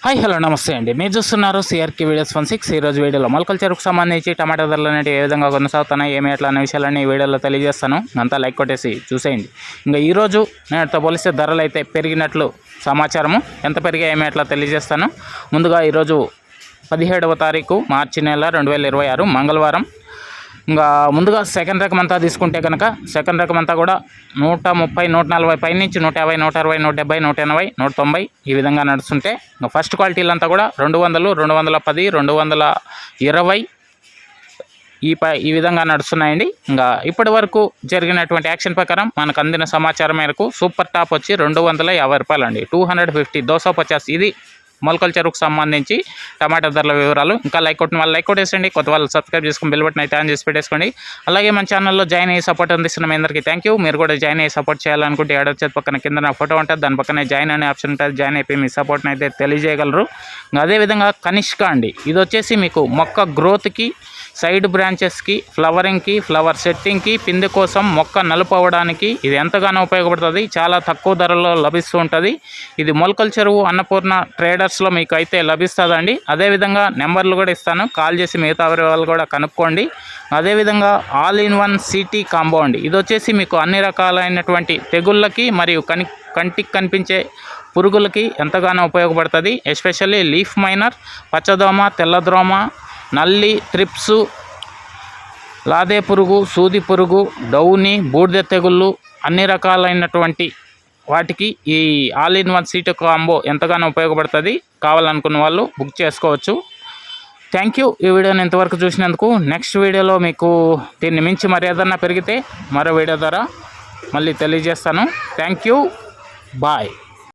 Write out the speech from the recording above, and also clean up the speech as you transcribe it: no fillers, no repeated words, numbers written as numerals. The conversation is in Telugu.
హాయ్ హలో నమస్తే అండి. మీరు చూస్తున్నారు సిఆర్కే వీడియోస్ 16. ఈరోజు వీడియోలో మొలకల చెరుకు సంబంధించి టమాటా ధరలు అనేవి ఏ విధంగా కొనసాగుతున్నాయి, ఏమి ఎట్లా అనే విషయాలన్నీ ఈ వీడియోలో తెలియజేస్తాను. అంతా లైక్ కొట్టేసి చూసేయండి. ఇంకా ఈరోజు నేటితో పోలిస్తే ధరలు అయితే పెరిగినట్లు సమాచారము. ఎంత పెరిగాయి ఏమి ఎట్లా తెలియజేస్తాను. ముందుగా ఈరోజు 17వ తారీఖు మార్చి నెల 2026 మంగళవారం. ఇంకా ముందుగా సెకండ్ రకం అంతా తీసుకుంటే కనుక సెకండ్ రకం అంతా కూడా 130, 140 పైనుంచి 150, 160, 170, 180, 190 ఈ విధంగా నడుస్తుంటే, ఇంకా ఫస్ట్ క్వాలిటీలంతా కూడా 200, 210, 220 ఈ విధంగా నడుస్తున్నాయండి. ఇంకా ఇప్పటి వరకు జరిగినటువంటి యాక్షన్ ప్రకారం మనకు అందిన సమాచారం మేరకు సూపర్ టాప్ వచ్చి 250 రూపాయలు అండి. 250 250 ఇది మొలకల చెరుకు సంబంధించి టమాటా ధరల వివరాలు. ఇంకా లైక్ కొట్టిన వాళ్ళు లైక్ కొట్టేసండి, కొత్త వాళ్ళు సబ్స్క్రైబ్ చేసుకుని బెల్ బటన్ అయితే ఆన్ చేసి పెట్టేసుకోండి. అలాగే మన ఛానల్లో జాయిన్ అయ్యి సపోర్ట్ అందిస్తున్న మీ అందరికీ థ్యాంక్ యూ. మీరు కూడా జాయిన్ అయ్యి సపోర్ట్ చేయాలనుకుంటే ఏడొచ్చేది పక్కన కింద నా ఫోటో ఉంటుంది, దాని పక్కనే జాయిన్ అనే ఆప్షన్ ఉంటుంది. జాయిన్ అయిపోయి మీ సపోర్ట్ని అయితే తెలియజేయగలరు. అదేవిధంగా కనిష్క అండి, ఇది వచ్చేసి మీకు మొక్క గ్రోత్కి, సైడ్ బ్రాంచెస్కి, ఫ్లవరింగ్కి, ఫ్లవర్ సెట్టింగ్కి, పిందె కోసం మొక్క నలుపు అవ్వడానికి ఇది ఎంతగానో ఉపయోగపడుతుంది. చాలా తక్కువ ధరలో లభిస్తూ ఉంటుంది. ఇది మొలకల చెరువు అన్నపూర్ణ ట్రేడర్స్లో మీకు అయితే లభిస్తుందండి. అదేవిధంగా నెంబర్లు కూడా ఇస్తాను, కాల్ చేసి మిగతా వాళ్ళు కూడా కనుక్కోండి. అదేవిధంగా all in one city combo అండి, ఇది వచ్చేసి మీకు అన్ని రకాలైనటువంటి తెగుళ్ళకి మరియు కంటికి కనిపించే పురుగులకి ఎంతగానో ఉపయోగపడుతుంది. ఎస్పెషల్లీ లీఫ్ మైనర్, పచ్చదోమ, తెల్లదోమ, నల్లి, త్రిప్సు, లాదే పురుగు, సూది పురుగు, డౌని, బూడిద తెగుళ్ళు అన్ని రకాలైనటువంటి వాటికి ఈ all in one seat combo ఎంతగానో ఉపయోగపడుతుంది. కావాలనుకున్న వాళ్ళు బుక్ చేసుకోవచ్చు. థ్యాంక్ యూ ఈ వీడియోని ఇంతవరకు చూసినందుకు. నెక్స్ట్ వీడియోలో మీకు దీన్ని మించి మర్యాదన పెరిగితే మరో వీడియో ద్వారా మళ్ళీ తెలియజేస్తాను. Thank you, bye.